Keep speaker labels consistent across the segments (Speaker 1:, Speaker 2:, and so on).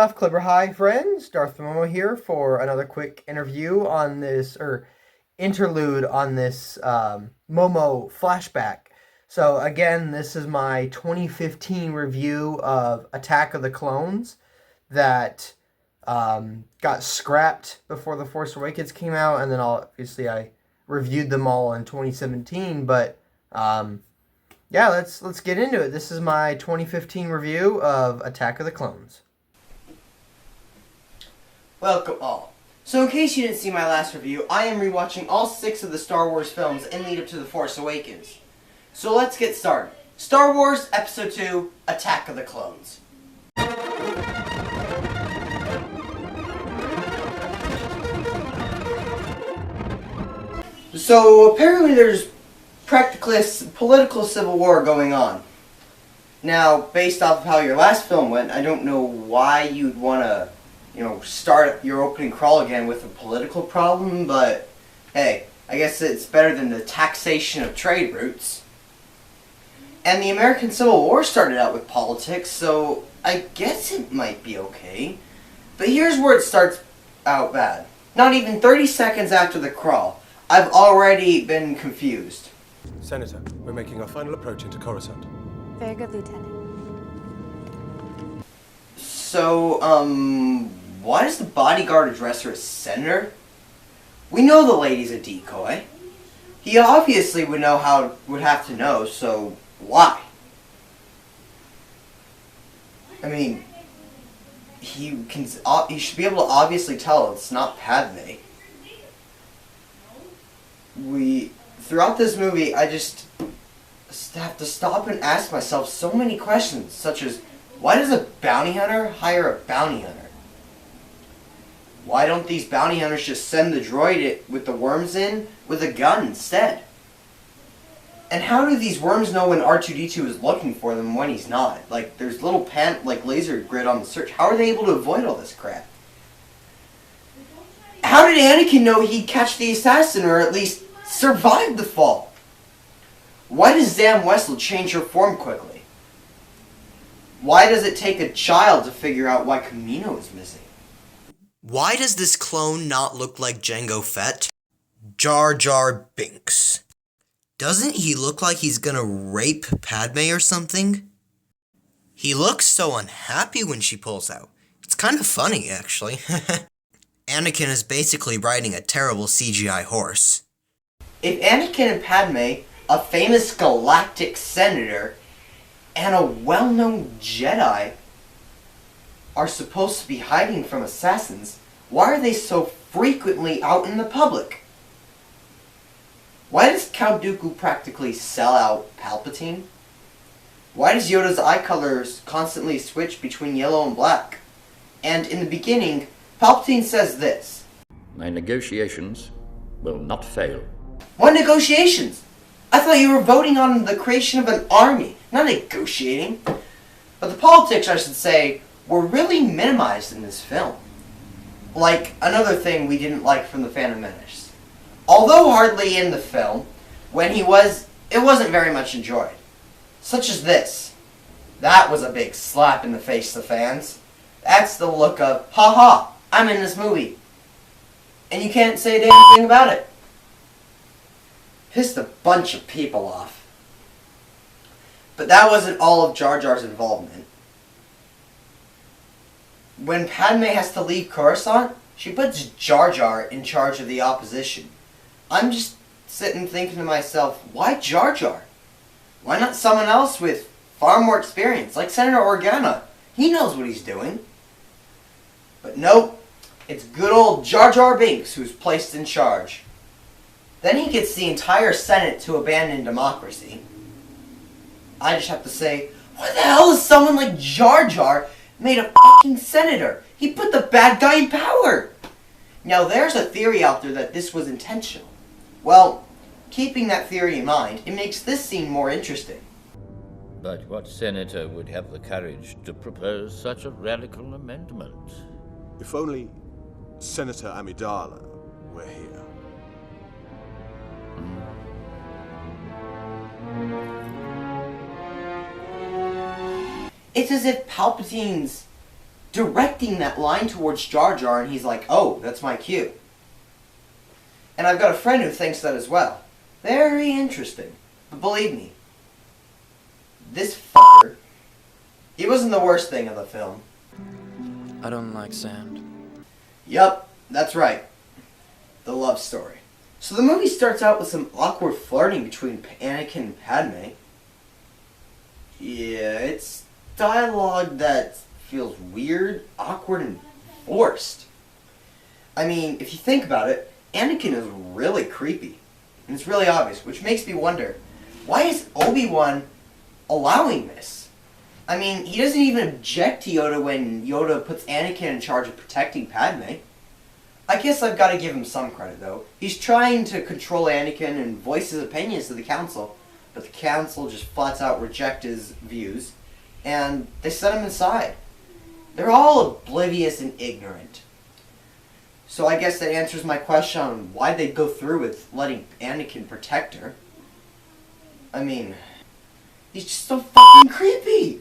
Speaker 1: Enough Clipper. Hi, friends. Darth Momo here for another quick interview on this, or interlude on this Momo Flashback. So, again, this is my 2015 review of Attack of the Clones that got scrapped before The Force Awakens came out, and then obviously I reviewed them all in 2017. But yeah, let's get into it. This is my 2015 review of Attack of the Clones.
Speaker 2: Welcome all. So in case you didn't see my last review, I am rewatching all 6 of the Star Wars films in lead up to The Force Awakens. So let's get started. Star Wars Episode 2, Attack of the Clones. So apparently there's practically a political civil war going on. Now, based off of how your last film went, I don't know why you'd want to start your opening crawl again with a political problem, but hey, I guess it's better than the taxation of trade routes. And the American Civil War started out with politics, so I guess it might be okay. But here's where it starts out bad. Not even 30 seconds after the crawl, I've already been confused.
Speaker 3: Senator, we're making our final approach into Coruscant.
Speaker 4: Very good, Lieutenant.
Speaker 2: So, why does the bodyguard address her as Senator? We know the lady's a decoy. He obviously would have to know, so why? I mean, he should be able to obviously tell it's not Padme. Throughout this movie, I just have to stop and ask myself so many questions, such as, why does a bounty hunter hire a bounty hunter? Why don't these bounty hunters just send the droid with the worms in with a gun instead? And how do these worms know when R2-D2 is looking for them and when he's not? Like, there's little laser grid on the search. How are they able to avoid all this crap? How did Anakin know he'd catch the assassin, or at least survive the fall? Why does Zam Wesell change her form quickly? Why does it take a child to figure out why Kamino is missing?
Speaker 5: Why does this clone not look like Jango Fett? Jar Jar Binks. Doesn't he look like he's gonna rape Padme or something? He looks so unhappy when she pulls out. It's kind of funny, actually. Anakin is basically riding a terrible CGI horse.
Speaker 2: If Anakin and Padme, a famous galactic senator, and a well-known Jedi, are supposed to be hiding from assassins, why are they so frequently out in the public? Why does Count Dooku practically sell out Palpatine? Why does Yoda's eye colors constantly switch between yellow and black? And in the beginning, Palpatine says this:
Speaker 6: "My negotiations will not fail."
Speaker 2: What negotiations? I thought you were voting on the creation of an army, not negotiating. But the politics, I should say, were really minimized in this film. Like another thing we didn't like from The Phantom Menace. Although hardly in the film, it wasn't very much enjoyed. Such as this. That was a big slap in the face to fans. That's the look of, ha ha, I'm in this movie. And you can't say a damn thing about it. Pissed a bunch of people off. But that wasn't all of Jar Jar's involvement. When Padme has to leave Coruscant, she puts Jar Jar in charge of the opposition. I'm just sitting thinking to myself, why Jar Jar? Why not someone else with far more experience, like Senator Organa? He knows what he's doing. But nope, it's good old Jar Jar Binks who's placed in charge. Then he gets the entire Senate to abandon democracy. I just have to say, why the hell is someone like Jar Jar made a fucking senator? He put the bad guy in power. Now there's a theory out there that this was intentional. Well, keeping that theory in mind, it makes this scene more interesting.
Speaker 6: But what senator would have the courage to propose such a radical amendment?
Speaker 3: If only Senator Amidala were here.
Speaker 2: It's as if Palpatine's directing that line towards Jar Jar, and he's like, oh, that's my cue. And I've got a friend who thinks that as well. Very interesting. But believe me, this fucker, he wasn't the worst thing of the film.
Speaker 4: I don't like sand.
Speaker 2: Yup, that's right. The love story. So the movie starts out with some awkward flirting between Anakin and Padme. Yeah, it's dialogue that feels weird, awkward, and forced. I mean, if you think about it, Anakin is really creepy. And it's really obvious, which makes me wonder, why is Obi-Wan allowing this? I mean, he doesn't even object to Yoda when Yoda puts Anakin in charge of protecting Padme. I guess I've got to give him some credit, though. He's trying to control Anakin and voice his opinions to the Council, but the Council just flat out reject his views, and they set him aside. They're all oblivious and ignorant. So I guess that answers my question on why they'd go through with letting Anakin protect her. I mean, he's just so fucking creepy.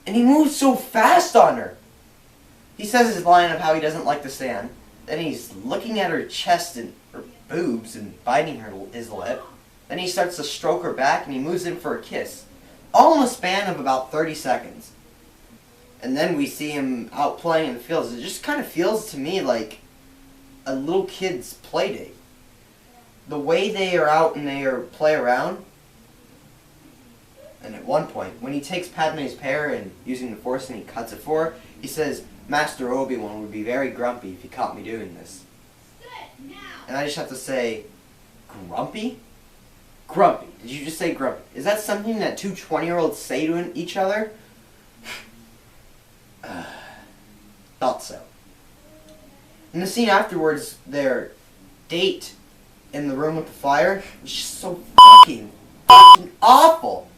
Speaker 2: And he moves so fast on her. He says his line of how he doesn't like the sand. Then he's looking at her chest and her boobs and biting his lip. Then he starts to stroke her back and he moves in for a kiss. All in a span of about 30 seconds. And then we see him out playing in the fields. It just kind of feels to me like a little kid's play date. The way they are out and they are play around. And at one point, when he takes Padme's hair and using the Force and he cuts it for her, he says, Master Obi-Wan would be very grumpy if he caught me doing this. And I just have to say, grumpy? Grumpy. Did you just say grumpy? Is that something that two 20-year-olds say to each other? Thought so. In the scene afterwards, their date in the room with the fire is just so fucking awful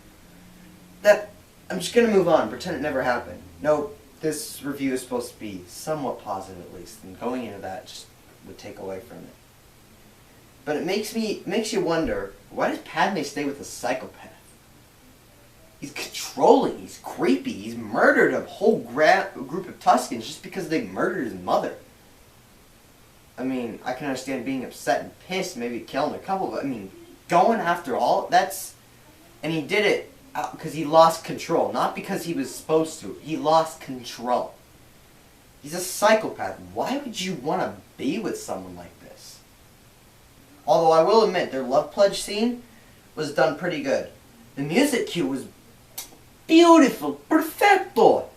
Speaker 2: that I'm just gonna move on, pretend it never happened. No, this review is supposed to be somewhat positive at least, and going into that just would take away from it. But it makes you wonder, why does Padme stay with a psychopath? He's controlling, he's creepy, he's murdered a whole group of Tuscans just because they murdered his mother. I mean, I can understand being upset and pissed, maybe killing a couple, but I mean, going after all, that's... And he did it because he lost control, not because he was supposed to. He lost control. He's a psychopath. Why would you want to be with someone like this? Although I will admit, their love pledge scene was done pretty good. The music cue was beautiful, perfecto.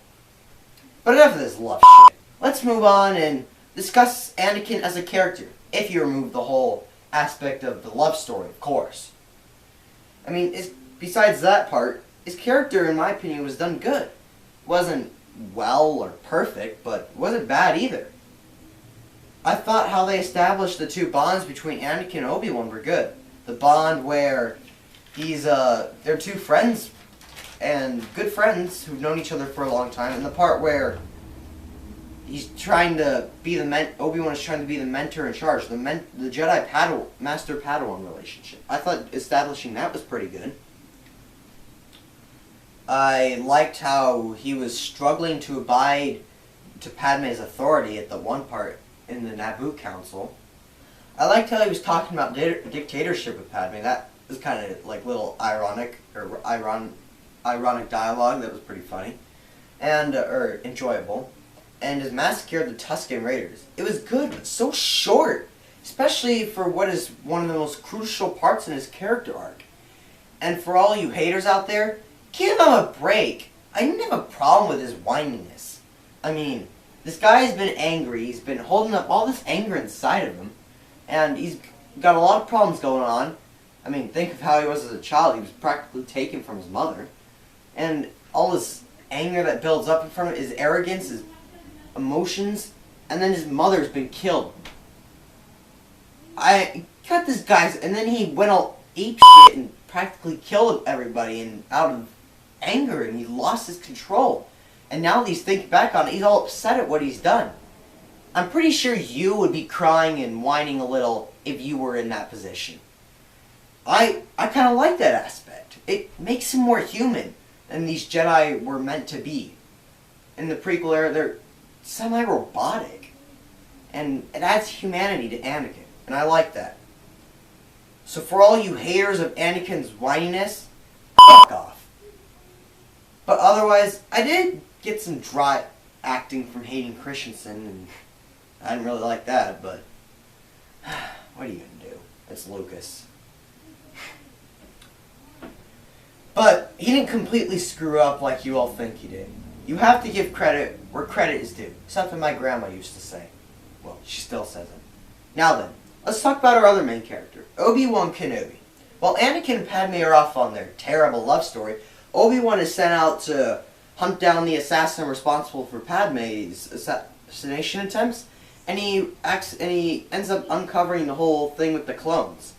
Speaker 2: But enough of this love shit. Let's move on and discuss Anakin as a character, if you remove the whole aspect of the love story, of course. I mean, besides that part, his character, in my opinion, was done good. Wasn't well or perfect, but wasn't bad either. I thought how they established the two bonds between Anakin and Obi-Wan were good. The bond where they're two friends, and good friends who've known each other for a long time, and the part where he's trying to be Obi-Wan is trying to be the mentor in charge, the Jedi Master Padawan relationship. I thought establishing that was pretty good. I liked how he was struggling to abide to Padme's authority at the one part in the Naboo Council. I liked how he was talking about dictatorship with Padme. That was kind of like little ironic dialogue that was pretty funny and or enjoyable. And his massacre of the Tusken Raiders. It was good, but so short, especially for what is one of the most crucial parts in his character arc. And for all you haters out there, give him a break. I didn't have a problem with his whininess. I mean, this guy has been angry. He's been holding up all this anger inside of him. And he's got a lot of problems going on. I mean, think of how he was as a child. He was practically taken from his mother. And all this anger that builds up in front of him, his arrogance, his emotions, and then his mother's been killed. I got this guy's, and then he went all ape shit and practically killed everybody and out of anger, and he lost his control. And now that he's thinking back on it, he's all upset at what he's done. I'm pretty sure you would be crying and whining a little if you were in that position. I kind of like that aspect. It makes him more human than these Jedi were meant to be. in the prequel era, they're semi-robotic. And it adds humanity to Anakin. And I like that. So for all you haters of Anakin's whininess, fuck off. But otherwise, I did get some dry acting from Hayden Christensen, and I didn't really like that, but what are you gonna do? It's Lucas. But he didn't completely screw up like you all think he did. You have to give credit where credit is due. Something my grandma used to say. Well, she still says it. Now then, let's talk about our other main character, Obi-Wan Kenobi. While Anakin and Padme are off on their terrible love story, Obi-Wan is sent out to hunt down the assassin responsible for Padme's assassination attempts, and he ends up uncovering the whole thing with the clones.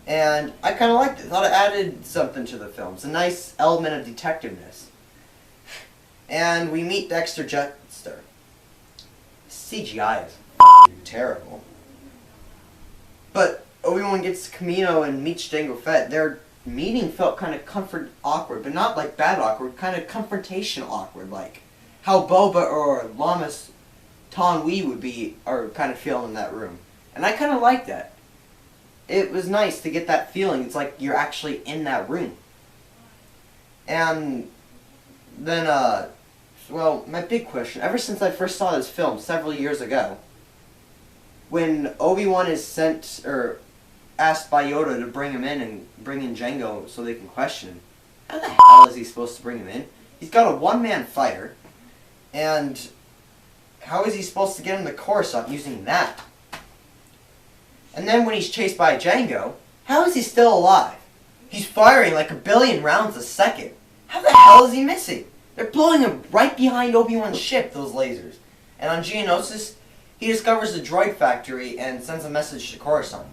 Speaker 2: And I kind of liked it. Thought it added something to the films, a nice element of detectiveness. And we meet Dexter Jettster. CGI is terrible. But Obi-Wan gets to Kamino and meets Jango Fett. Their meeting felt kind of awkward, but not like bad awkward, kind of confrontational awkward, like how Boba or Lamas Tanwi are kind of feeling in that room. And I kind of like that. It was nice to get that feeling. It's like you're actually in that room. And then, well, my big question, ever since I first saw this film several years ago, when Obi-Wan is sent, or asked by Yoda to bring him in and bring in Jango so they can question him, how the hell is he supposed to bring him in? He's got a one-man fighter, and how is he supposed to get him the Coruscant using that? And then when he's chased by Jango, how is he still alive? He's firing like 1 billion rounds a second. How the hell is he missing? They're blowing him right behind Obi-Wan's ship, those lasers. And on Geonosis, he discovers the droid factory and sends a message to Coruscant.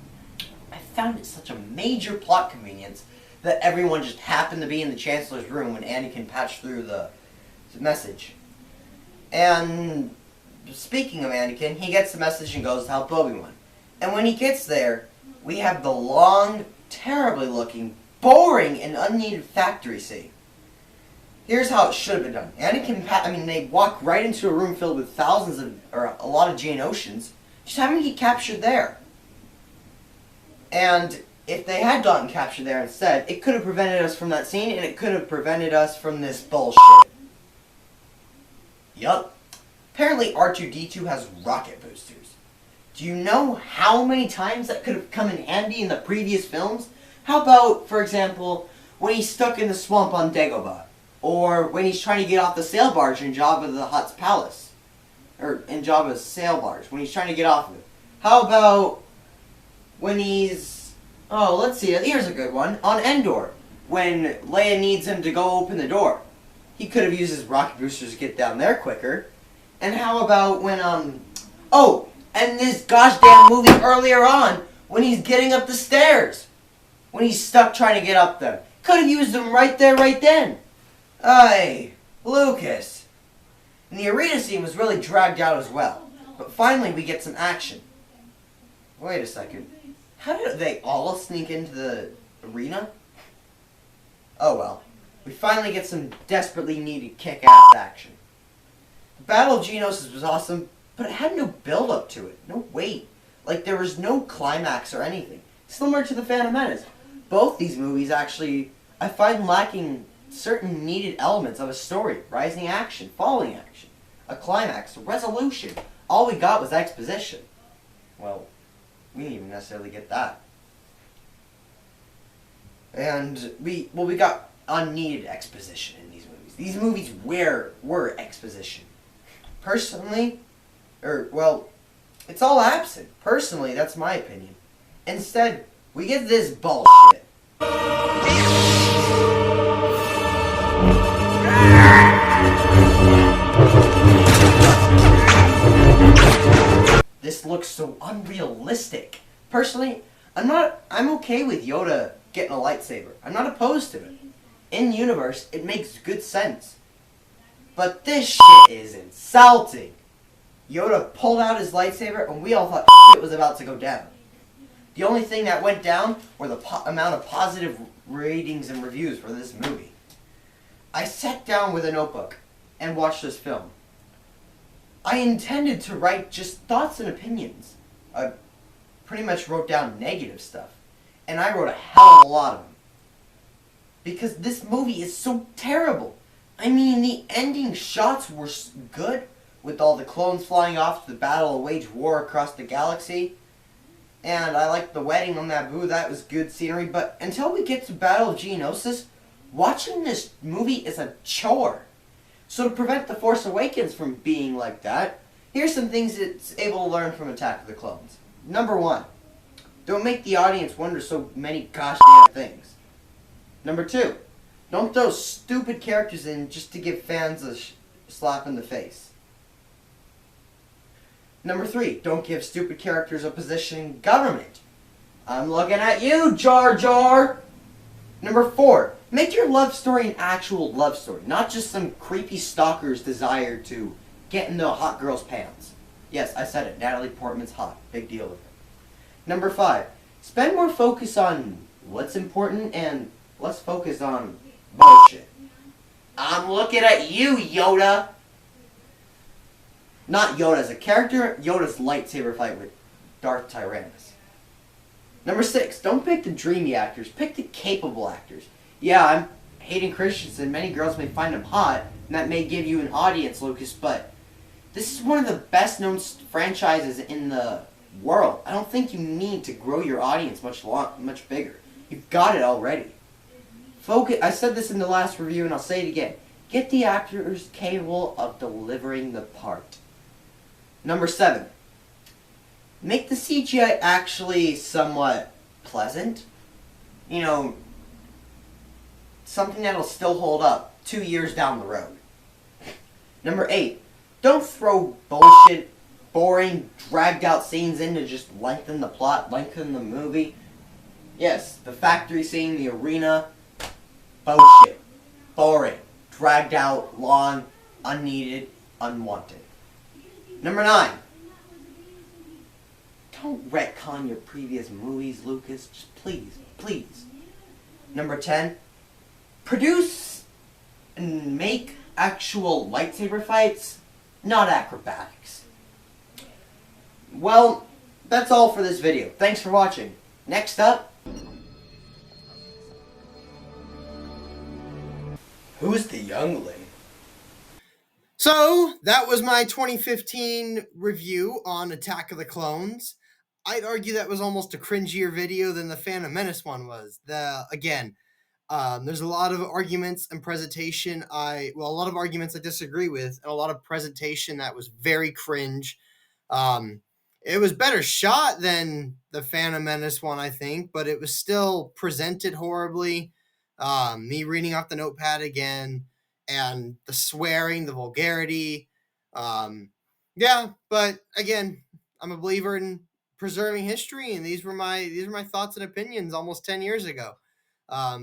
Speaker 2: I found it such a major plot convenience that everyone just happened to be in the Chancellor's room when Anakin patched through the message. And speaking of Anakin, he gets the message and goes to help Obi-Wan. And when he gets there, we have the long, terribly looking, boring, and unneeded factory scene. Here's how it should have been done. They walk right into a room filled with a lot of Geonosians. Just have them get captured there. And if they had gotten captured there instead, it could have prevented us from that scene, and it could have prevented us from this bullshit. Yup. Apparently R2-D2 has rocket boosters. Do you know how many times that could have come in handy in the previous films? How about, for example, when he's stuck in the swamp on Dagobah? Or when he's trying to get off the sail barge in Jabba the Hutt's palace? Or in Jabba's sail barge, when he's trying to get off of it. How about when he's... Oh, let's see, here's a good one. On Endor, when Leia needs him to go open the door. He could have used his rocket boosters to get down there quicker. And how about when, Oh! And this gosh damn movie earlier on, when he's getting up the stairs. When he's stuck trying to get up them. Could have used them right there, right then. Aye, Lucas. And the arena scene was really dragged out as well. But finally we get some action. Wait a second. How did they all sneak into the arena? Oh well. We finally get some desperately needed kick-ass action. The Battle of Geonosis was awesome, but it had no build-up to it. No weight. Like, there was no climax or anything. Similar to The Phantom Menace. Both these movies actually, I find lacking certain needed elements of a story. Rising action, falling action, a climax, a resolution. All we got was exposition. Well, we didn't even necessarily get that. And we got unneeded exposition in these movies. These movies were exposition. Personally, it's all absent. Personally, that's my opinion. Instead, we get this bullshit. This looks so unrealistic. Personally, I'm okay with Yoda getting a lightsaber. I'm not opposed to it. In universe, it makes good sense. But this shit is insulting. Yoda pulled out his lightsaber and we all thought shit was about to go down. The only thing that went down were the amount of positive ratings and reviews for this movie. I sat down with a notebook and watch this film. I intended to write just thoughts and opinions. I pretty much wrote down negative stuff. And I wrote a hell of a lot of them. Because this movie is so terrible. I mean, the ending shots were good, with all the clones flying off to the battle and wage war across the galaxy. And I liked the wedding on Naboo, that was good scenery. But until we get to Battle of Geonosis, watching this movie is a chore. So to prevent The Force Awakens from being like that, here's some things it's able to learn from Attack of the Clones. Number 1, don't make the audience wonder so many gosh damn things. Number 2, don't throw stupid characters in just to give fans a slap in the face. Number 3, don't give stupid characters a position in government. I'm looking at you, Jar Jar! Number 4, make your love story an actual love story, not just some creepy stalker's desire to get in the hot girl's pants. Yes, I said it, Natalie Portman's hot. Big deal with it. Number 5, spend more focus on what's important and less focus on bullshit. I'm looking at you, Yoda! Not Yoda as a character, Yoda's lightsaber fight with Darth Tyrannus. Number 6, don't pick the dreamy actors, pick the capable actors. Yeah, I'm Hayden Christensen, many girls may find him hot, and that may give you an audience, Lucas, but this is one of the best known franchises in the world. I don't think you need to grow your audience much bigger. You've got it already. Focus. I said this in the last review and I'll say it again. Get the actors capable of delivering the part. Number 7. Make the CGI actually somewhat pleasant. You know, something that'll still hold up 2 years down the road. Number 8. Don't throw bullshit, boring, dragged out scenes in to just lengthen the plot, lengthen the movie. Yes, the factory scene, the arena, bullshit, boring, dragged out, long, unneeded, unwanted. Number 9. Don't retcon your previous movies, Lucas. Just please, please. Number 10. Produce and make actual lightsaber fights, not acrobatics. Well, that's all for this video. Thanks for watching. Next up, who's the youngling?
Speaker 1: So, that was my 2015 review on Attack of the Clones. I'd argue that was almost a cringier video than the Phantom Menace one was. There's a lot of arguments and presentation a lot of arguments I disagree with, and a lot of presentation that was very cringe. It was better shot than the Phantom Menace one, I think, but it was still presented horribly. Me reading off the notepad again, and the swearing, the vulgarity. Yeah, but again, I'm a believer in preserving history, and these were my thoughts and opinions almost 10 years ago.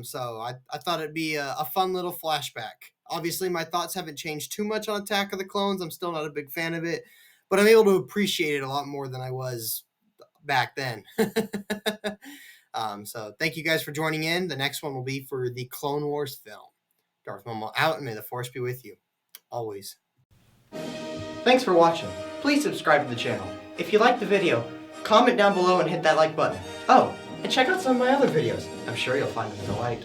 Speaker 1: So I thought it'd be a fun little flashback. Obviously, my thoughts haven't changed too much on Attack of the Clones. I'm still not a big fan of it, but I'm able to appreciate it a lot more than I was back then. So thank you guys for joining in. The next one will be for the Clone Wars film. Darth Momo out, and may the Force be with you. Always. Thanks for watching. Please subscribe to the channel. If you liked the video, comment down below and hit that like button. Oh, and check out some of my other videos. I'm sure you'll find them in the light.